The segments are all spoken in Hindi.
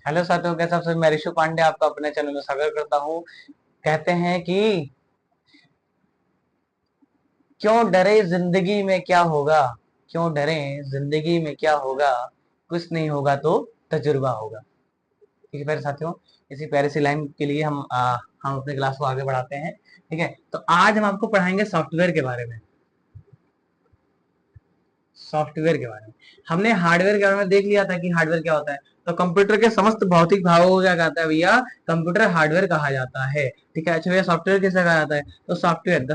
हेलो साथियों, कैसे आप सभी। मैं ऋषु पांडे आपका अपने चैनल में स्वागत करता हूँ। कहते हैं कि क्यों डरे जिंदगी में क्या होगा, क्यों डरे जिंदगी में क्या होगा, कुछ नहीं होगा तो तजुर्बा होगा। ठीक है प्यारे साथियों, इसी प्यारे सी लाइन के लिए हम अपने क्लास को आगे बढ़ाते हैं। ठीक है, तो आज हम आपको पढ़ाएंगे सॉफ्टवेयर के बारे में। सॉफ्टवेयर के बारे में हमने हार्डवेयर के बारे में देख लिया था कि हार्डवेयर क्या होता है। तो कंप्यूटर के समस्त भौतिक भागों को क्या कहता है भैया, कंप्यूटर हार्डवेयर कहा जाता है। ठीक है, अच्छा भैया सॉफ्टवेयर किसे कहा जाता है, तो software the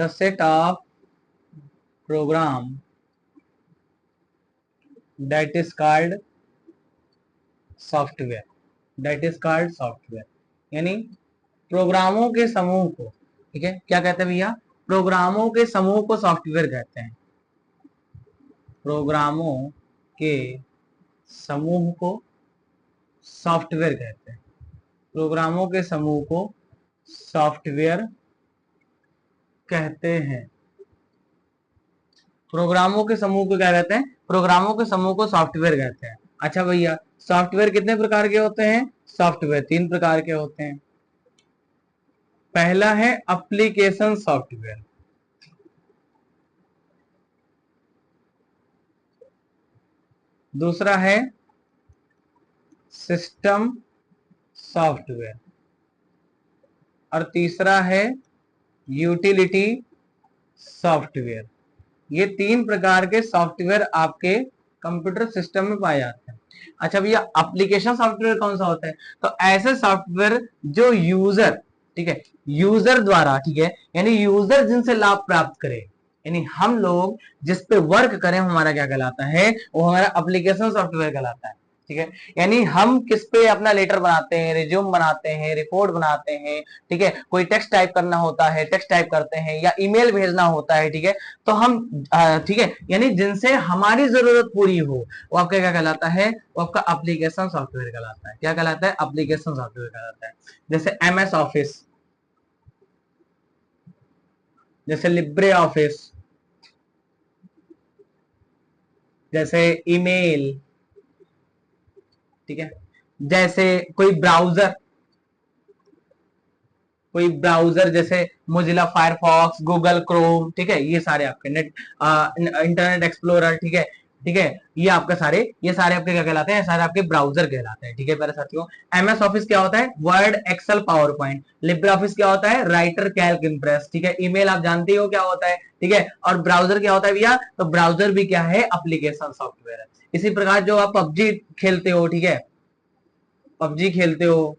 set of program that is called software, यानी प्रोग्रामों के समूह को। ठीक है, क्या कहते हैं भैया, प्रोग्रामों के समूह को सॉफ्टवेयर कहते हैं। प्रोग्रामों के समूह को सॉफ्टवेयर कहते हैं। प्रोग्रामों के समूह को सॉफ्टवेयर कहते हैं। प्रोग्रामों के समूह को क्या कहते हैं, प्रोग्रामों के समूह को सॉफ्टवेयर कहते हैं। अच्छा भैया, सॉफ्टवेयर कितने प्रकार के होते हैं, सॉफ्टवेयर 3 प्रकार के होते हैं। पहला है एप्लीकेशन सॉफ्टवेयर, दूसरा है सिस्टम सॉफ्टवेयर और तीसरा है यूटिलिटी सॉफ्टवेयर। ये 3 प्रकार के सॉफ्टवेयर आपके कंप्यूटर सिस्टम में पाए जाते हैं। अच्छा भैया, एप्लीकेशन सॉफ्टवेयर कौन सा होता है, तो ऐसे सॉफ्टवेयर जो यूजर, ठीक है, यूजर द्वारा, ठीक है, यानी यूजर जिनसे लाभ प्राप्त करे, यानी हम लोग जिस पे वर्क करें, हमारा क्या कहलाता है, वो हमारा एप्लीकेशन सॉफ्टवेयर कहलाता है। ठीक है, यानी हम किस पे अपना लेटर बनाते हैं, रिज्यूम बनाते हैं, रिपोर्ट बनाते हैं। ठीक है, कोई टेक्स्ट टाइप करना होता है, टेक्स्ट टाइप करते हैं, या ईमेल भेजना होता है। ठीक है, तो हम ठीक है, यानी जिनसे हमारी जरूरत पूरी हो, वो आपका क्या कहलाता है, वो आपका एप्लीकेशन सॉफ्टवेयर कहलाता है। क्या कहलाता है, एप्लीकेशन सॉफ्टवेयर कहलाता है। जैसे MS ऑफिस, जैसे लिब्रे ऑफिस, जैसे ईमेल। ठीक है, जैसे कोई ब्राउजर जैसे मोजिला फायरफॉक्स, गूगल क्रोम। ठीक है, ये सारे आपके इंटरनेट एक्सप्लोरर। ठीक है, ठीक है, ये सारे आपके क्या कहलाते हैं, ये सारे आपके ब्राउजर कहलाते हैं। ठीक है प्यारे साथियों, MS ऑफिस क्या होता है, Word Excel PowerPoint. Libre Office क्या होता है, राइटर कैल्क इम्प्रेस। ठीक है, ईमेल आप जानते हो क्या होता है। ठीक है, और ब्राउजर क्या होता है भैया, तो ब्राउजर भी क्या है, एप्लीकेशन सॉफ्टवेयर है। इसी प्रकार जो आप पबजी खेलते हो, ठीक है, पबजी खेलते हो,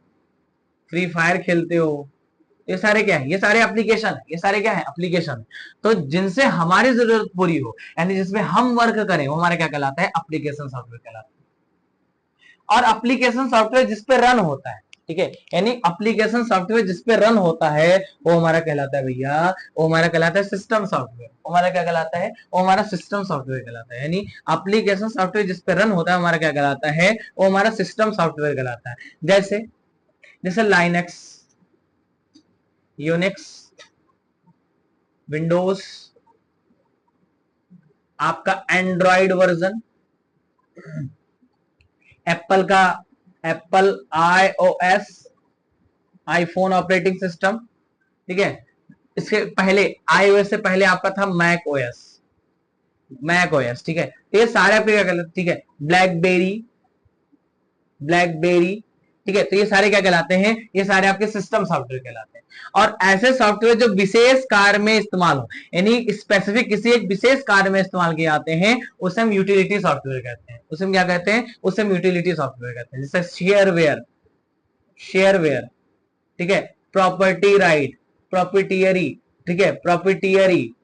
फ्री फायर खेलते हो, ये सारे क्या है, ये सारे एप्लीकेशन है, ये सारे क्या है, एप्लीकेशन। तो जिनसे हमारी जरूरत पूरी हो, यानी जिसमें हम वर्क करें, वो हमारा क्या कहलाता है, एप्लीकेशन सॉफ्टवेयर कहलाता है। और एप्लीकेशन सॉफ्टवेयर जिस पे रन होता है, ठीक है, यानी एप्लीकेशन सॉफ्टवेयर जिस पे रन होता है, वो हमारा कहलाता है भैया, वो हमारा कहलाता है सिस्टम सॉफ्टवेयर। वो हमारा क्या कहलाता है, वो हमारा सिस्टम सॉफ्टवेयर कहलाता है। यानी एप्लीकेशन सॉफ्टवेयर जिस पे रन होता है, हमारा क्या कहलाता है, वो हमारा सिस्टम सॉफ्टवेयर कहलाता है। जैसे जैसे लाइनक्स, यूनिक्स, विंडोज, आपका एंड्रॉइड वर्जन, एप्पल का Apple iOS, iPhone operating system. ठीक है, इसके पहले iOS से पहले आपका था मैक ओएस। ठीक है, तो ये सारे आपके क्या कहलाते, ठीक है, ब्लैकबेरी। ठीक है, तो ये सारे क्या कहलाते हैं, ये सारे आपके सिस्टम सॉफ्टवेयर कहलाते हैं। और ऐसे सॉफ्टवेयर जो विशेष कार्य में इस्तेमाल हो, यानी स्पेसिफिक किसी एक विशेष कार्य में इस्तेमाल किए जाते हैं, उसे हम यूटिलिटी सॉफ्टवेयर कहते हैं। उसे हम क्या कहते हैं, उसे हम यूटिलिटी सॉफ्टवेयर कहते हैं। जैसे शेयरवेयर, ठीक है, प्रॉपर्टी राइट, प्रॉपर्टियरी, ठीक है, प्रॉपर्टियरी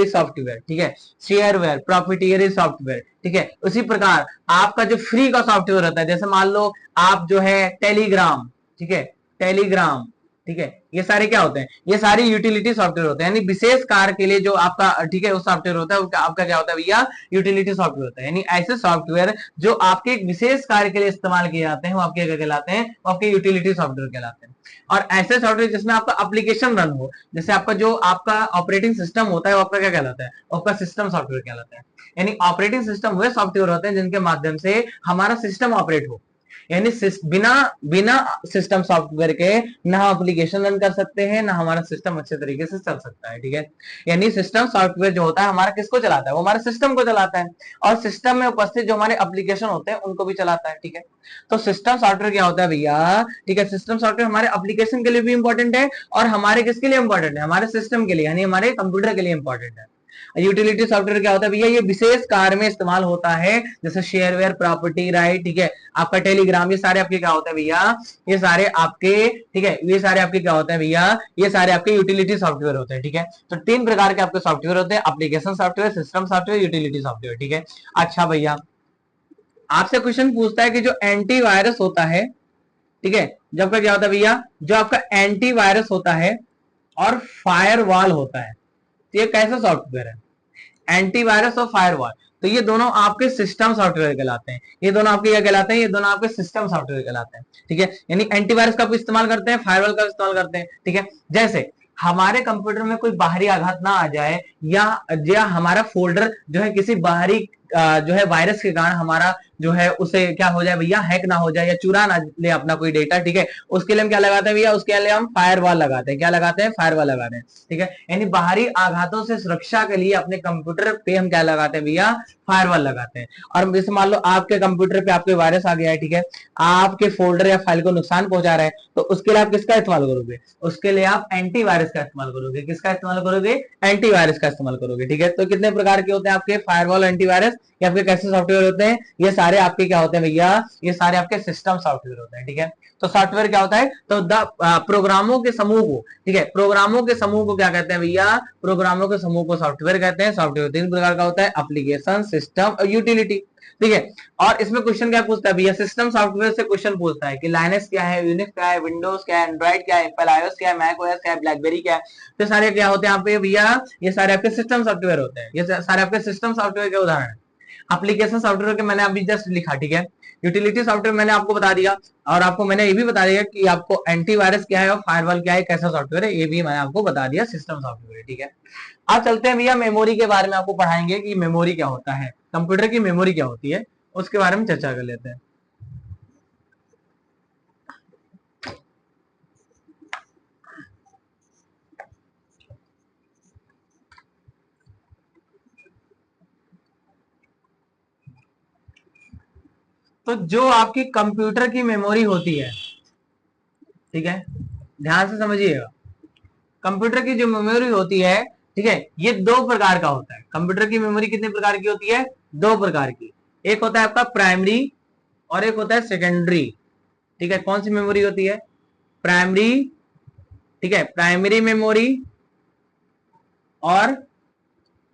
सॉफ्टवेयर। ठीक है, शेयरवेयर, प्रॉपर्टियरी सॉफ्टवेयर। ठीक है, उसी प्रकार आपका जो फ्री का सॉफ्टवेयर होता है, जैसे मान लो आप जो है टेलीग्राम, ठीक है, टेलीग्राम, ठीक है, ये सारे क्या होते हैं, ये सारे यूटिलिटी सॉफ्टवेयर होते हैं। यानी विशेष कार्य के लिए जो आपका, ठीक है, वो सॉफ्टवेयर होता है, आपका क्या होता है भैया, यूटिलिटी सॉफ्टवेयर होता है। यानी ऐसे सॉफ्टवेयर जो आपके एक विशेष कार्य के लिए इस्तेमाल किए जाते हैं, वो आपके क्या कहलाते हैं, वो आपके यूटिलिटी सॉफ्टवेयर कहलाते हैं। और ऐसे सॉफ्टवेयर जिसमें आपका एप्लीकेशन रन हो, जैसे आपका जो आपका ऑपरेटिंग सिस्टम होता है, वो आपका क्या कहलाता है, आपका सिस्टम सॉफ्टवेयर कहलाता है। यानी ऑपरेटिंग सिस्टम वे सॉफ्टवेयर होते हैं जिनके माध्यम से हमारा सिस्टम ऑपरेट हो। यानी बिना बिना सिस्टम सॉफ्टवेयर के ना हम एप्लीकेशन रन कर सकते हैं, ना हमारा सिस्टम अच्छे तरीके से चल सकता है। ठीक है, यानी सिस्टम सॉफ्टवेयर जो होता है हमारा किसको चलाता है, वो हमारे सिस्टम को चलाता है, और सिस्टम में उपस्थित जो हमारे एप्लीकेशन होते हैं उनको भी चलाता है। ठीक है, तो सिस्टम सॉफ्टवेयर क्या होता है भैया, ठीक है, सिस्टम सॉफ्टवेयर हमारे एप्लीकेशन के लिए भी इंपॉर्टेंट है और हमारे किसके लिए इंपॉर्टेंट है, हमारे सिस्टम के लिए, यानी हमारे कंप्यूटर के लिए इंपॉर्टेंट है। यूटिलिटी सॉफ्टवेयर क्या होता है भैया, ये विशेष कार्य में इस्तेमाल होता है, जैसे शेयरवेयर, प्रॉपर्टी राइट, ठीक है, आपका टेलीग्राम, ये सारे आपके क्या होते हैं भैया, ये सारे आपके, ठीक है, ये सारे आपके क्या होते हैं भैया, ये सारे आपके यूटिलिटी सॉफ्टवेयर होते हैं। ठीक है, तो 3 प्रकार के आपके सॉफ्टवेयर होते हैं, application software, system software, utility software. ठीक है, अच्छा भैया आपसे क्वेश्चन पूछता है कि जो एंटीवायरस होता है, ठीक है, जब का क्या होता है भैया, जो आपका एंटीवायरस होता है और फायरवॉल होता है, तो ये कैसा सॉफ्टवेयर है, एंटीवायरस और फायरवॉल, तो ये दोनों आपके सिस्टम सॉफ्टवेयर कहलाते हैं, ये दोनों आपके क्या कहलाते हैं, ये दोनों आपके सिस्टम सॉफ्टवेयर कहलाते हैं। ठीक है, यानी एंटीवायरस का भी इस्तेमाल करते हैं, फायरवॉल का इस्तेमाल करते हैं। ठीक है, जैसे हमारे कंप्यूटर में कोई बाहरी आघात ना आ जाए, या हमारा फोल्डर जो है किसी बाहरी जो है वायरस के कारण हमारा जो है उसे क्या हो जाए भैया, हैक ना हो जाए या चुरा ना ले अपना कोई डेटा। ठीक है, उसके लिए हम क्या लगाते हैं भैया, उसके लिए हम फायरवॉल लगाते हैं, क्या लगाते हैं, फायरवॉल लगाते हैं। ठीक है, यानी बाहरी आघातों से सुरक्षा के लिए अपने कंप्यूटर पे हम क्या लगाते हैं भैया, फायरवॉल लगाते हैं। और जैसे मान लो आपके कंप्यूटर पे आपके वायरस आ गया है, ठीक है, आपके फोल्डर या फाइल को नुकसान पहुंचा रहा है, तो उसके लिए आप किसका इस्तेमाल करोगे, उसके लिए आप एंटीवायरस का इस्तेमाल करोगे, किसका इस्तेमाल करोगे, एंटीवायरस का इस्तेमाल करोगे। ठीक है, तो कितने प्रकार के होते हैं आपके फायरवॉल, एंटीवायरस, ये आपके कैसे सॉफ्टवेयर होते हैं, ये सारे आपके क्या होते हैं भैया, ये सारे आपके सिस्टम सॉफ्टवेयर होते हैं। ठीक है, तो सॉफ्टवेयर क्या होता है, तो प्रोग्रामों के समूह को, ठीक है, प्रोग्रामों के समूह को क्या कहते हैं भैया, प्रोग्रामों के समूह को सॉफ्टवेयर कहते हैं। सॉफ्टवेयर 3 प्रकार का होता है, एप्लीकेशन, सिस्टम और यूटिलिटी। ठीक है, और इसमें क्वेश्चन क्या पूछता है भैया, सिस्टम सॉफ्टवेयर से क्वेश्चन पूछता है कि लाइनक्स क्या है, यूनिक्स क्या है, विंडोज क्या है, एंड्रॉइड क्या है, एप्पल आईओएस क्या है, मैक ओएस क्या है, ब्लैकबेरी क्या है, तो सारे क्या होते हैं यहाँ पे भैया, ये सारे आपके सिस्टम सॉफ्टवेयर होते हैं, ये सारे आपके सिस्टम सॉफ्टवेयर के उदाहरण है। एप्लीकेशन सॉफ्टवेयर के मैंने अभी जस्ट लिखा, ठीक है, यूटिलिटी सॉफ्टवेयर मैंने आपको बता दिया, और आपको मैंने ये भी बता दिया कि आपको एंटीवायरस क्या है और फायरवॉल क्या है, कैसा सॉफ्टवेयर है, ये भी मैंने आपको बता दिया, सिस्टम सॉफ्टवेयर। ठीक है, अब चलते हैं भैया मेमोरी के बारे में, आपको पढ़ाएंगे कि मेमोरी क्या होता है, कंप्यूटर की मेमोरी क्या होती है, उसके बारे में चर्चा कर लेते हैं। तो जो आपकी कंप्यूटर की मेमोरी होती है, ठीक है, ध्यान से समझिएगा, कंप्यूटर की जो मेमोरी होती है, ठीक है, ये 2 प्रकार का होता है। कंप्यूटर की मेमोरी कितने प्रकार की होती है, 2 प्रकार की, एक होता है आपका प्राइमरी और एक होता है सेकेंडरी। ठीक है, कौन सी मेमोरी होती है, प्राइमरी, ठीक है, प्राइमरी मेमोरी, और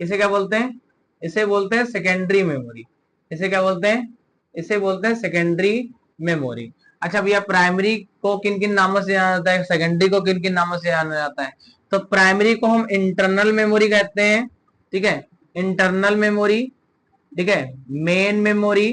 इसे क्या बोलते हैं, इसे बोलते हैं सेकेंडरी मेमोरी, इसे क्या बोलते हैं, इसे बोलते हैं सेकेंडरी मेमोरी। अच्छा भैया प्राइमरी को किन किन नामों से जाना जाता है, सेकेंडरी को किन किन नामों से जाना जाता है, तो प्राइमरी को हम इंटरनल मेमोरी कहते हैं, ठीक है, इंटरनल मेमोरी, ठीक है, मेन मेमोरी,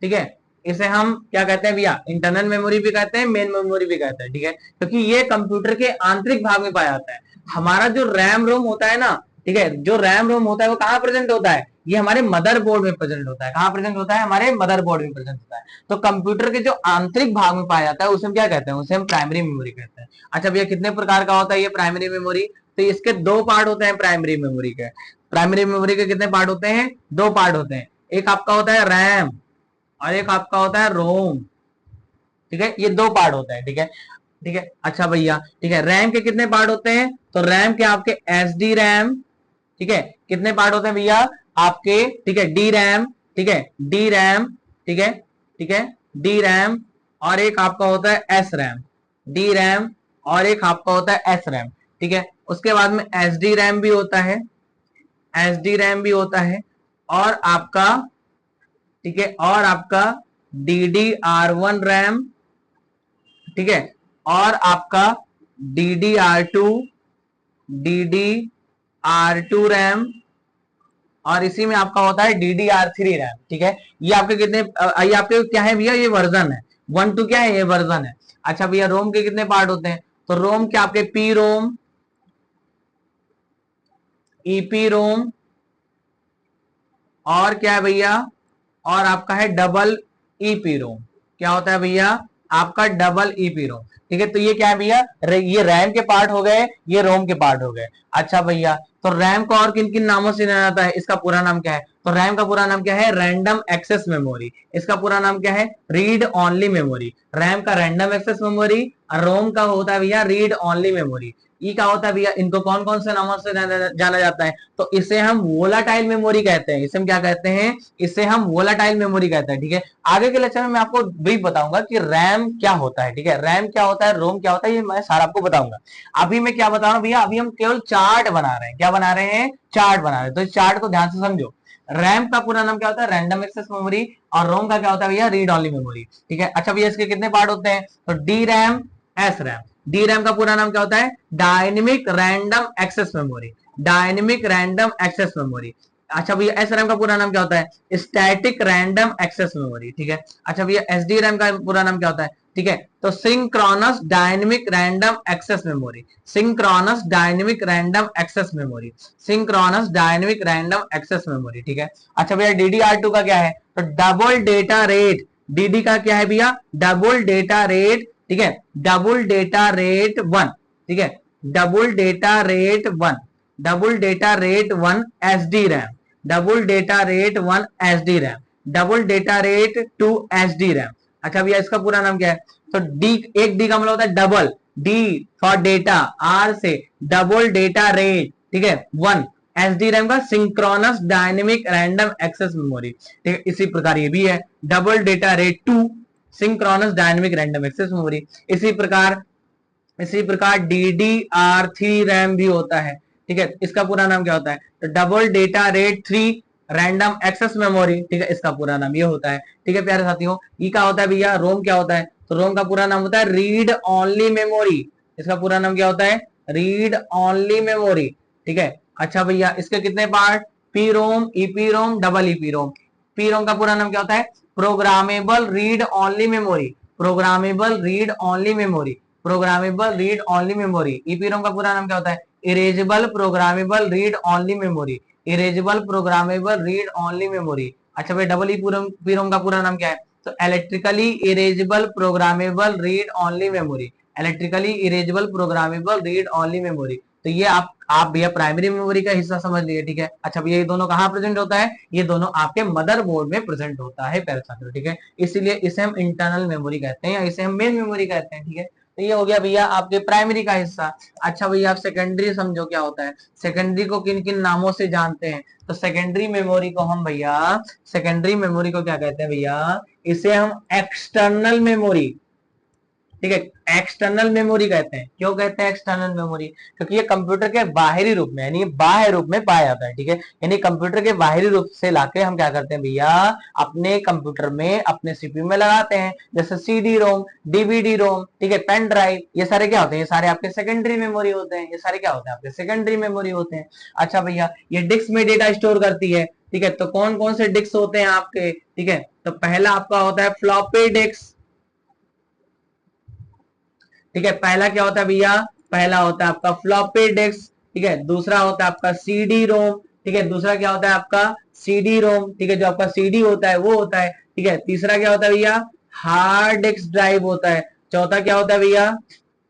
ठीक है, इसे हम क्या कहते हैं भैया, इंटरनल मेमोरी भी कहते हैं, मेन मेमोरी भी कहते हैं। ठीक है, क्योंकि ये कंप्यूटर के आंतरिक भाग में पाया जाता है। हमारा जो रैम रोम होता है ना, ठीक है, जो रैम रोम होता है वो कहाँ प्रेजेंट होता है, ये हमारे मदरबोर्ड में प्रेजेंट होता है, कहाँ प्रेजेंट होता है, हमारे मदरबोर्ड में प्रेजेंट होता है। तो कंप्यूटर के जो आंतरिक भाग में पाया जाता है उसे हम क्या कहते हैं, उसे हम प्राइमरी मेमोरी कहते हैं। अच्छा भैया कितने प्रकार का होता है ये प्राइमरी मेमोरी, तो इसके 2 पार्ट होते हैं प्राइमरी मेमोरी के। प्राइमरी मेमोरी के कितने पार्ट होते हैं, 2 पार्ट होते हैं, एक आपका होता है रैम और एक आपका होता है रोम। ठीक है, ये 2 पार्ट होता है। ठीक है, ठीक है, अच्छा भैया, ठीक है, रैम के कितने पार्ट होते हैं, तो रैम के आपके एस डी रैम, ठीक है, कितने पार्ट होते हैं भैया आपके, ठीक है, डी रैम, ठीक है, डी रैम, ठीक है, ठीक है, डी रैम, और एक आपका होता है एस रैम, डी रैम, और एक आपका होता है एस रैम। ठीक है, उसके बाद में एस डी रैम भी होता है, एस डी रैम भी होता है, और आपका, ठीक है, और आपका D D R one RAM, ठीक है, और आपका D D R two, D D R two RAM, और इसी में आपका होता है D D R three RAM. ठीक है, ये आपके कितने, ये आपके क्या है भैया, ये वर्जन है, 1 2 क्या है, ये वर्जन है। अच्छा भैया रोम के कितने पार्ट होते हैं, तो रोम के आपके पी रोम, ईपी रोम, और क्या है भैया, और आपका है डबल ईपी रोम। क्या होता है भैया, आपका डबल ईपी रोम। ठीक है, तो ये क्या है भैया, ये रैम के पार्ट हो गए, ये रोम के पार्ट हो गए। अच्छा भैया, तो रैम को और किन किन नामों से जाना जाता है, इसका पूरा नाम क्या है, तो रैम का पूरा नाम क्या है, रैंडम एक्सेस मेमोरी। इसका पूरा नाम क्या है, रीड ओनली मेमोरी। रैम का रैंडम एक्सेस मेमोरी, और रोम का होता है भैया रीड ओनली मेमोरी। ये क्या होता है भैया, इनको कौन कौन से नामों से जाना जाता है, तो इसे हम वोलाटाइल मेमोरी कहते हैं। इसे हम क्या कहते हैं, इसे हम वोलाटाइल मेमोरी कहते हैं। ठीक है, आगे के लेक्चर में मैं आपको ब्रीफ बताऊंगा कि रैम क्या होता है। ठीक है, रैम क्या होता है, रोम क्या होता है, ये मैं सारा आपको बताऊंगा। अभी मैं क्या बता रहा हूँ भैया, अभी हम केवल चार्ट बना रहे हैं। क्या बना रहे हैं, चार्ट बना रहे हैं। तो इस चार्ट को ध्यान से समझो। रैम का पूरा नाम क्या होता है, रैंडम एक्सेस मेमोरी, और रोम का क्या होता है भैया, रीड ओनली मेमोरी। ठीक है, अच्छा भैया, इसके कितने पार्ट होते हैं, तो D RAM, S RAM. D RAM का पूरा नाम क्या होता है, dynamic random access memory. Dynamic random access memory. अच्छा भैया, एस रैम का पूरा नाम क्या होता है, स्टैटिक रैंडम एक्सेस मेमोरी। ठीक है, अच्छा भैया, एस डी रैम का पूरा नाम क्या होता है, ठीक है, तो synchronous dynamic random access memory. Synchronous dynamic random access memory. Synchronous dynamic random access memory. ठीक है, अच्छा भैया, DDR2 का क्या है, तो डबल डेटा रेट। डीडी का क्या है भैया, डबल डेटा रेट। ठीक है, डबल डेटा रेट 1। ठीक है, double data rate 1, double data rate 1 SD RAM. Double data rate 1 SD RAM, double data rate 2 SD RAM. अच्छा भैया, इसका पूरा नाम क्या है, तो डी, एक डी का मतलब होता है double, D for data, R से डबल डेटा रेट। ठीक है, 1 एसडी रैम का synchronous dynamic random access memory. ठीक है, इसी प्रकार ये भी है double data rate 2 synchronous dynamic random access memory. इसी प्रकार DDR3 रैम भी होता है। ठीक है, इसका पूरा नाम क्या होता है, तो double data rate 3 random access memory. ठीक है, इसका पूरा नाम ये होता है। ठीक है प्यारे साथियों, ये क्या होता है भैया, रोम क्या होता है, तो रोम का पूरा नाम होता है रीड ओनली मेमोरी। इसका पूरा नाम क्या होता है, रीड ओनली मेमोरी। ठीक है, अच्छा भैया, इसके कितने part, P ROM, EP ROM, double EP ROM. P ROM का पूरा नाम क्या होता है, programmable read only memory. Programmable read only memory. Programmable read only memory. EPROM का पूरा नाम क्या होता है, erasable programmable read only memory. Erasable programmable read only memory. अच्छा भाई, डबल ईपीरोम का पूरा नाम क्या है, तो electrically erasable programmable read only memory. Electrically erasable programmable read only memory. तो ये आप भैया प्राइमरी मेमोरी का हिस्सा समझ लिए। ठीक है, अच्छा भैया, ये दोनों कहाँ प्रेजेंट होता है, ये दोनों आपके मदरबोर्ड में प्रेजेंट होता है प्यारे साथियों। ठीक है, इसीलिए इसे हम इंटरनल मेमोरी कहते हैं, या इसे हम मेन मेमोरी कहते हैं। ठीक है, तो ये हो गया भैया आपके प्राइमरी का हिस्सा। अच्छा भैया, आप सेकेंडरी समझो क्या होता है, सेकेंडरी को किन किन नामों से जानते हैं, तो सेकेंडरी मेमोरी को हम भैया, सेकेंडरी मेमोरी को क्या कहते हैं भैया, इसे हम एक्सटर्नल मेमोरी। ठीक है, एक्सटर्नल मेमोरी कहते हैं। क्यों कहते हैं एक्सटर्नल मेमोरी, क्योंकि ये कंप्यूटर के बाहरी रूप में, यानी बाह्य रूप में पाया जाता है। ठीक है, यानी कंप्यूटर के बाहरी रूप से लाके हम क्या करते हैं भैया, अपने कंप्यूटर में, अपने सीपीयू में लगाते हैं, जैसे सीडी रोम, डीवीडी रोम। ठीक है, पेन ड्राइव, ये सारे क्या होते हैं, ये सारे आपके सेकेंडरी मेमोरी होते हैं। ये सारे क्या होते हैं, आपके सेकेंडरी मेमोरी होते हैं। अच्छा भैया, ये डिस्क में डेटा स्टोर करती है। ठीक है, तो कौन कौन से डिस्क होते हैं आपके, ठीक है, तो पहला आपका होता है फ्लॉपी डिस्क। ठीक है, पहला क्या होता है भैया, पहला होता है आपका फ्लॉपी डिस्क। ठीक है, दूसरा होता है आपका सीडी रोम। ठीक है, दूसरा क्या होता है आपका सीडी रोम। ठीक है, जो आपका सीडी होता है वो होता है। ठीक है, तीसरा क्या होता है भैया, हार्ड डिस्क ड्राइव होता है। चौथा क्या होता है भैया,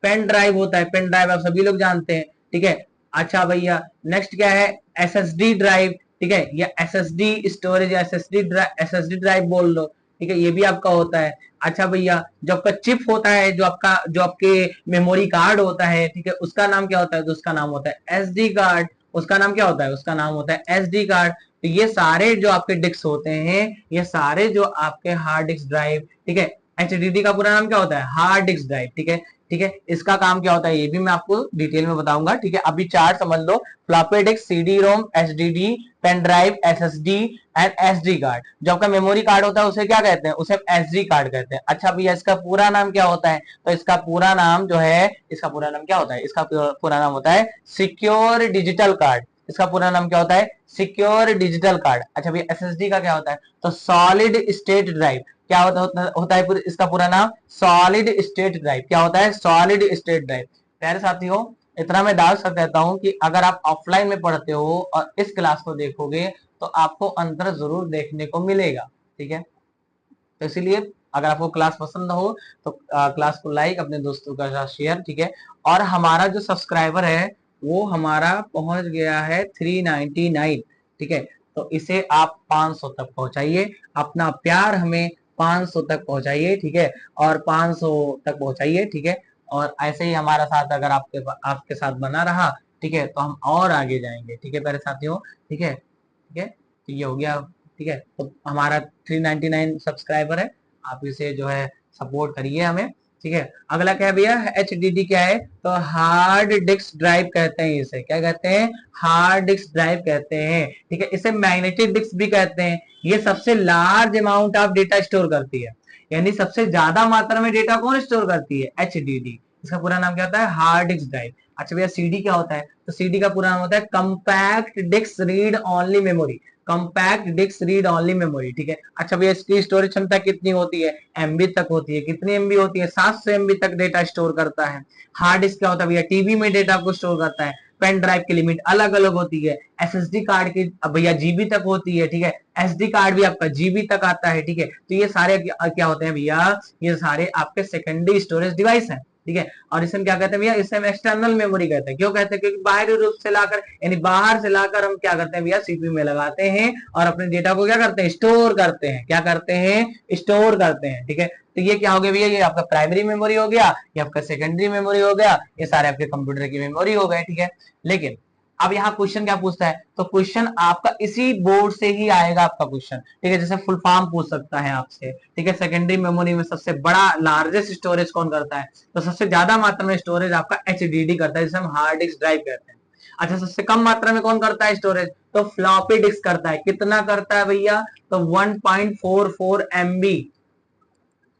पेन ड्राइव होता है। पेन ड्राइव आप सभी लोग जानते हैं। ठीक है, अच्छा भैया, नेक्स्ट क्या है, एसएसडी ड्राइव। ठीक है, या एसएसडी स्टोरेज, एसएसडी ड्राइव बोल लो। ठीक है, ये भी आपका होता है। अच्छा भैया, जो आपका चिप होता है, जो आपके मेमोरी कार्ड होता है, ठीक है, उसका नाम क्या होता है, तो उसका नाम होता है एसडी कार्ड। उसका नाम क्या होता है, उसका नाम होता है एसडी कार्ड। तो ये सारे जो आपके डिस्क होते हैं, ये सारे जो आपके हार्ड डिस्क ड्राइव। ठीक है, एचडीडी का पूरा नाम क्या होता है, हार्ड डिस्क ड्राइव। ठीक है, ठीक है, इसका काम क्या होता है ये भी मैं आपको डिटेल में बताऊंगा। ठीक है, अभी चार्ट समझ लो, floppy disk, CD ROM, HDD, pen drive, SSD and SD card. जो आपका मेमोरी कार्ड होता है उसे क्या कहते हैं, उसे एसडी कार्ड कहते हैं। अच्छा भैया, इसका पूरा नाम क्या होता है, तो इसका पूरा नाम जो है, इसका पूरा नाम क्या होता है, इसका पूरा नाम होता है सिक्योर डिजिटल कार्ड। इसका पूरा नाम क्या होता है, सिक्योर डिजिटल कार्ड। अच्छा भैया, एसएसडी का क्या होता है, तो सॉलिड स्टेट ड्राइव। क्या होता है इसका पूरा नाम, सॉलिड स्टेट ड्राइव। क्या होता है, सॉलिड स्टेट ड्राइव। प्यारे साथियों, इतना मैं दाव सकता हूं कि अगर आप ऑफलाइन में पढ़ते हो और इस क्लास को देखोगे तो आपको अंतर जरूर देखने को मिलेगा, ठीक है। तो इसीलिए अगर आपको क्लास पसंद हो तो क्लास को लाइक, अपने दोस्तों के साथ शेयर, ठीक है। और हमारा जो सब्सक्राइबर है वो हमारा पहुंच गया है 399, ठीक है। तो इसे आप 500 तक पहुंचाइए, अपना प्यार हमें 500 तक पहुंचाइए, ठीक है। और 500 तक पहुंचाइए, ठीक है। और ऐसे ही हमारा साथ अगर आपके साथ बना रहा, ठीक है, तो हम और आगे जाएंगे, ठीक है प्यारे साथियों, ठीक है, ठीक है। तो ये हो गया, ठीक है। तो हमारा 399 सब्सक्राइबर है, आप इसे जो है सपोर्ट करिए हमें, ठीक है। अगला क्या है भैया, HDD क्या है, तो हार्ड डिस्क ड्राइव कहते हैं इसे, क्या कहते हैं, हार्ड डिस्क ड्राइव कहते हैं, ठीक है। इसे मैग्नेटिक डिस्क भी कहते हैं। ये सबसे large amount of data store करती है, यानी सबसे ज्यादा मात्रा में डेटा कौन स्टोर करती है, HDD। इसका पूरा नाम क्या होता है, हार्ड डिस्क ड्राइव। अच्छा भैया CD क्या होता है, तो CD का पूरा नाम होता है compact disc read only memory, compact disc read only memory, ठीक है। अच्छा भैया इसकी स्टोरेज क्षमता कितनी होती है, MB तक होती है। कितनी MB होती है, 700 MB तक डेटा स्टोर करता है। हार्ड डिस्क क्या होता है भैया, टीबी में डेटा को स्टोर करता है। पेन ड्राइव की लिमिट अलग अलग होती है। SSD कार्ड की भैया GB तक होती है, ठीक है। SD कार्ड भी आपका GB तक आता है, ठीक है। तो ये सारे क्या होते हैं भैया, ये सारे आपके सेकेंडरी स्टोरेज डिवाइस हैं, ठीक है। और इसे हम क्या कहते हैं भैया, इसे हम एक्सटर्नल मेमोरी कहते हैं। क्यों कहते हैं, क्योंकि बाहरी रूप से लाकर, यानी बाहर से लाकर हम क्या करते हैं भैया, CPU में लगाते हैं और अपने डेटा को क्या करते हैं, स्टोर करते हैं। क्या करते हैं, स्टोर करते हैं, ठीक है। तो ये क्या हो गया भैया, ये आपका प्राइमरी मेमोरी हो गया, ये आपका सेकेंडरी मेमोरी हो गया, ये सारे आपके कंप्यूटर की मेमोरी हो गए, ठीक है। लेकिन अब यहाँ क्वेश्चन क्या पूछता है, तो क्वेश्चन आपका इसी बोर्ड से ही आएगा आपका क्वेश्चन, ठीक है। जैसे फुल फॉर्म पूछ सकता है आपसे, ठीक है। सेकेंडरी मेमोरी में सबसे बड़ा लार्जेस्ट स्टोरेज कौन करता है, तो सबसे ज्यादा मात्रा में स्टोरेज आपका HDD करता है, जिसे हम हार्ड डिस्क ड्राइव कहते हैं। अच्छा, सबसे कम मात्रा में कौन करता है स्टोरेज, तो फ्लॉपी डिस्क करता है। कितना करता है भैया, तो 1.44 MB,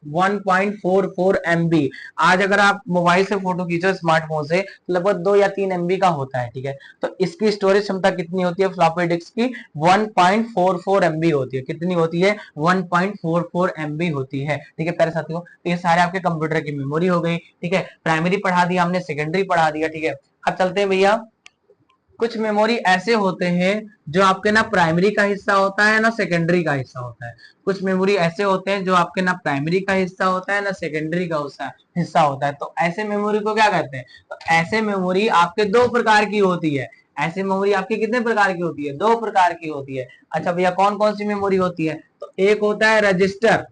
1.44 MB। आज अगर आप मोबाइल से फोटो खींचो स्मार्टफोन से, तो लगभग 2 या 3 MB का होता है, ठीक है। तो इसकी स्टोरेज क्षमता कितनी होती है फ्लॉपी डिस्क की, 1.44 MB होती है। कितनी होती है, 1.44 MB होती है, ठीक है प्यारे साथियों। तो ये सारे आपके कंप्यूटर की मेमोरी हो गई, ठीक है। प्राइमरी पढ़ा दिया हमने, सेकेंडरी पढ़ा दिया, ठीक है। अब चलते हैं भैया, कुछ मेमोरी ऐसे होते हैं जो आपके ना प्राइमरी का हिस्सा होता है ना सेकेंडरी का हिस्सा होता है। कुछ मेमोरी ऐसे होते हैं जो आपके ना प्राइमरी का हिस्सा होता है ना सेकेंडरी का हिस्सा होता है। तो ऐसे मेमोरी को क्या कहते हैं, तो ऐसे मेमोरी आपके दो प्रकार की होती है। ऐसे मेमोरी आपकी कितने प्रकार की होती है, दो प्रकार की होती है। अच्छा भैया कौन कौन सी मेमोरी होती है, तो एक होता है रजिस्टर,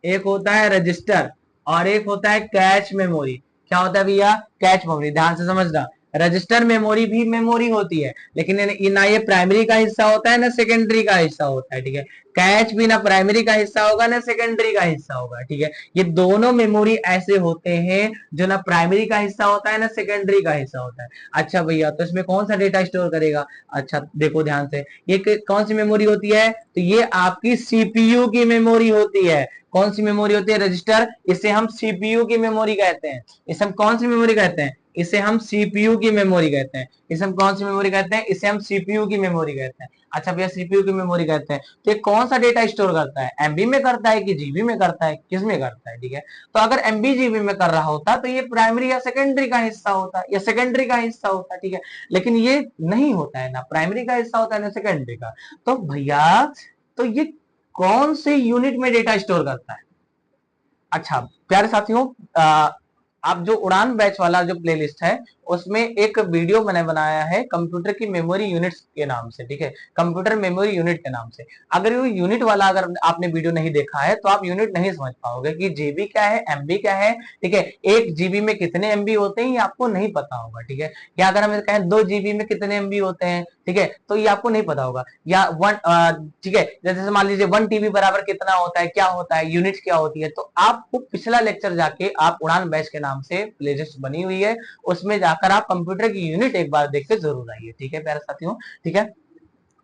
एक होता है रजिस्टर, और एक होता है कैच मेमोरी। क्या होता है भैया, कैच मेमोरी। ध्यान से समझना, रजिस्टर मेमोरी भी मेमोरी होती है, लेकिन ना ये प्राइमरी का हिस्सा होता है ना सेकेंडरी का हिस्सा होता है, ठीक है। कैच भी ना प्राइमरी का हिस्सा होगा ना सेकेंडरी का हिस्सा होगा, ठीक है। ये दोनों मेमोरी ऐसे होते हैं जो ना प्राइमरी का हिस्सा होता है ना सेकेंडरी का हिस्सा होता है। अच्छा भैया, तो इसमें कौन सा डेटा स्टोर करेगा, अच्छा देखो ध्यान से, ये कौन सी मेमोरी होती है, तो ये आपकी CPU की मेमोरी होती है। कौन सी मेमोरी होती है, रजिस्टर, इसे हम CPU की मेमोरी कहते हैं। इसे हम कौन सी मेमोरी कहते हैं, इसे हम CPU की मेमोरी कहते हैं। इसे हम कौन सी मेमोरी कहते हैं, इसे हम CPU की मेमोरी कहते हैं। अच्छा भैया CPU की मेमोरी कहते हैं, तो ये कौन सा डेटा स्टोर करता है, MB में करता है कि GB में करता है, किस में करता है, ठीक है। तो अगर MB GB में कर रहा होता तो ये प्राइमरी या सेकेंडरी का हिस्सा होता, या सेकेंडरी का हिस्सा होता, ठीक है। लेकिन ये नहीं होता है, ना प्राइमरी का हिस्सा होता है ना सेकेंडरी का। तो भैया, तो ये कौन से यूनिट में डेटा स्टोर करता है। अच्छा प्यारे साथियों, आप जो उड़ान बैच वाला जो प्लेलिस्ट है उसमें एक वीडियो मैंने बनाया है कंप्यूटर की मेमोरी यूनिट्स के नाम से, ठीक है, कंप्यूटर मेमोरी यूनिट के नाम से। अगर वो यूनिट वाला अगर आपने वीडियो नहीं देखा है तो आप यूनिट नहीं समझ पाओगे कि जीबी क्या है, MB क्या है, ठीक है। 1 GB में कितने MB होते हैं ये आपको नहीं पता होगा, ठीक है। या अगर हम कहें 2 GB में कितने MB होते हैं, ठीक है, तो ये आपको नहीं पता होगा। या ठीक है, जैसे मान लीजिए 1 TB बराबर कितना होता है, क्या होता है, यूनिट क्या होती है। तो आपको पिछला लेक्चर जाके, आप उड़ान बैच के नाम से प्लेलिस्ट बनी हुई है, उसमें जाकर आप कंप्यूटर की यूनिट एक बार देख के जरूर आइए, ठीक है प्यारे साथियों, ठीक है।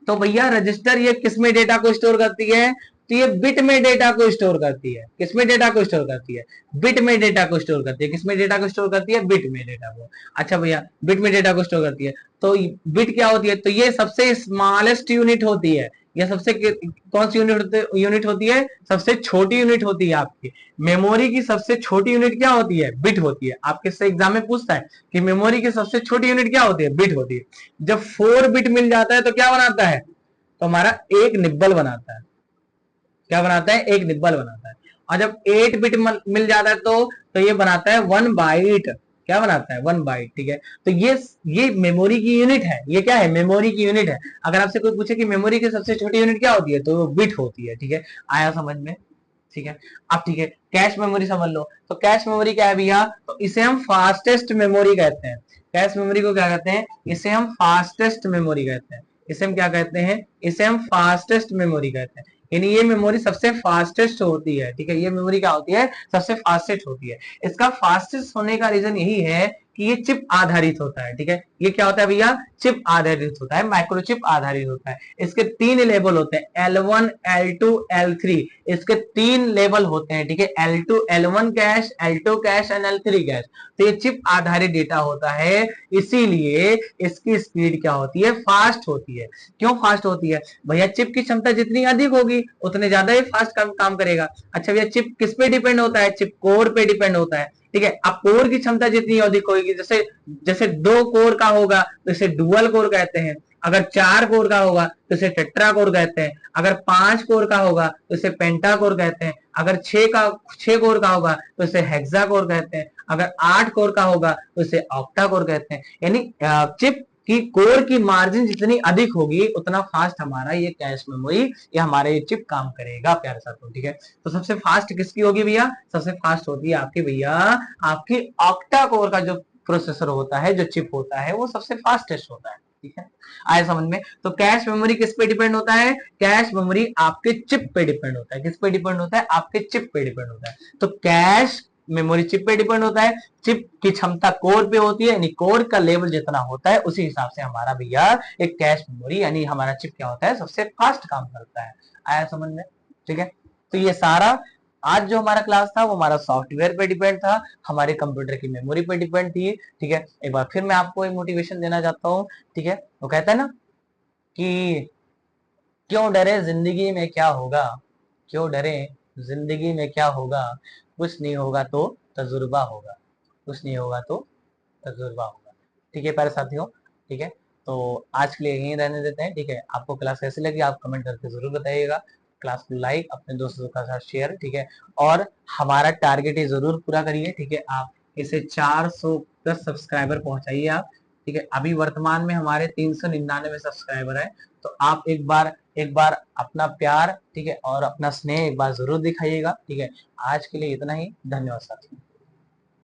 तो भैया रजिस्टर ये किसमें डेटा को स्टोर करती है, तो ये बिट में डेटा को स्टोर करती है। किसमें डेटा को स्टोर करती है, बिट में डेटा को स्टोर करती है। किसमें डेटा को स्टोर करती है, बिट में डेटा को। अच्छा भैया, बिट में डेटा को स्टोर करती है, तो बिट क्या होती है, तो ये सबसे स्मॉलेस्ट यूनिट होती है। यह सबसे कौन सी यूनिट होती है, सबसे छोटी यूनिट होती है आपकी मेमोरी की। सबसे छोटी यूनिट क्या होती है, बिट होती है। आपके से एग्जाम में पूछता है कि मेमोरी की सबसे छोटी यूनिट क्या होती है, बिट होती है। जब 4 बिट मिल जाता है तो क्या बनाता है, तो हमारा एक निब्बल बनाता है। क्या बनाता है? एक निब्बल बनाता है। और जब 8 बिट मिल जाता है तो ये बनाता है 1 बाइट। क्या बनाता है? 1 बाइट। ठीक है, तो ये मेमोरी की यूनिट है। ये क्या है? मेमोरी की यूनिट है। अगर आपसे कोई पूछे कि मेमोरी की सबसे छोटी यूनिट क्या होती है, तो वो बिट होती है। ठीक है, आया समझ में? ठीक है, अब ठीक है, कैश मेमोरी समझ लो। तो कैश मेमोरी क्या है भैया? तो इसे हम फास्टेस्ट मेमोरी कहते हैं। कैश मेमोरी को क्या कहते हैं? इसे हम फास्टेस्ट मेमोरी कहते हैं। इसे हम क्या कहते हैं? इसे हम फास्टेस्ट मेमोरी कहते हैं। यानी ये मेमोरी सबसे फास्टेस्ट होती है। ठीक है, ये मेमोरी क्या होती है? सबसे फास्टेस्ट होती है। इसका फास्टेस्ट होने का रीजन यही है कि ये चिप आधारित होता है। ठीक है, ये क्या होता है भैया? चिप आधारित होता है, माइक्रोचिप आधारित होता है। इसके 3 लेवल होते हैं, L1, L2, L3। इसके 3 लेवल होते हैं। ठीक है, L2, L1 cash, L2 cash and L3 cash. तो ये चिप आधारित डेटा होता है, इसीलिए इसकी स्पीड क्या होती है? फास्ट होती है। क्यों फास्ट होती है भैया? चिप की क्षमता जितनी अधिक होगी उतने ज्यादा ही फास्ट काम करेगा। अच्छा भैया, चिप किस पे डिपेंड होता है? चिप कोर पे डिपेंड होता है। ठीक है, अब कोर की क्षमता जितनी अधिक होगी, जैसे जैसे 2 कोर का होगा तो इसे डुअल कोर कहते हैं। अगर 4 कोर का होगा तो इसे टेट्रा कोर कहते हैं। अगर 5 कोर का होगा तो इसे पेंटा कोर कहते हैं। अगर 6 कोर का होगा तो इसे हेक्सा कोर कहते हैं। अगर 8 कोर का होगा तो इसे ऑक्टा कोर कहते हैं। यानी चिप की कोर की मार्जिन जितनी अधिक होगी उतना फास्ट हमारा ये कैश मेमोरी या हमारा ये चिप काम करेगा प्यारे साथियों। ठीक है, तो सबसे फास्ट किसकी होगी भैया? सबसे फास्ट होती है आपकी भैया, आपकी ऑक्टा कोर का जो प्रोसेसर होता है, जो चिप होता है, वो सबसे फास्टेस्ट होता है। ठीक है, आए समझ में? तो कैश मेमोरी किस पे डिपेंड होता है? कैश मेमोरी आपके चिप पे डिपेंड होता है। किस पे डिपेंड होता है? आपके चिप पे डिपेंड होता है। तो कैश मेमोरी चिप पे डिपेंड होता है। चिप की क्षमता कोर पे होती है, यानी कोर का लेवल जितना होता है उसी हिसाब से हमारा भैया एक कैश मेमोरी यानी हमारा चिप क्या होता है? सबसे फास्ट काम करता है। आया समझ में? ठीक है, तो ये सारा आज जो हमारा क्लास था वो हमारा सॉफ्टवेयर पे डिपेंड था, हमारे कंप्यूटर की मेमोरी पे डिपेंड थी। ठीक है, एक बार फिर मैं आपको एक मोटिवेशन देना चाहता हूँ। ठीक है, वो कहता है ना कि क्यों डरे जिंदगी में क्या होगा, क्यों डरे जिंदगी में क्या होगा, कुछ नहीं होगा तो तजुर्बा होगा, कुछ नहीं होगा तो तजुर्बा होगा। ठीक है प्यारे साथियों, ठीक है, तो आज के लिए यहीं रहने देते हैं। ठीक है, आपको क्लास कैसी लगी आप कमेंट करके जरूर बताइएगा। क्लास को लाइक अपने दोस्तों के साथ शेयर। ठीक है, और हमारा टारगेट ये जरूर पूरा करिए। ठीक है, आप इसे 400 प्लस सब्सक्राइबर पहुंचाइए आप। ठीक है, अभी वर्तमान में हमारे 399 सब्सक्राइबर है। तो आप एक बार अपना प्यार, ठीक है, और अपना स्नेह एक बार जरूर दिखाइएगा। ठीक है, आज के लिए इतना ही। धन्यवाद साथियों।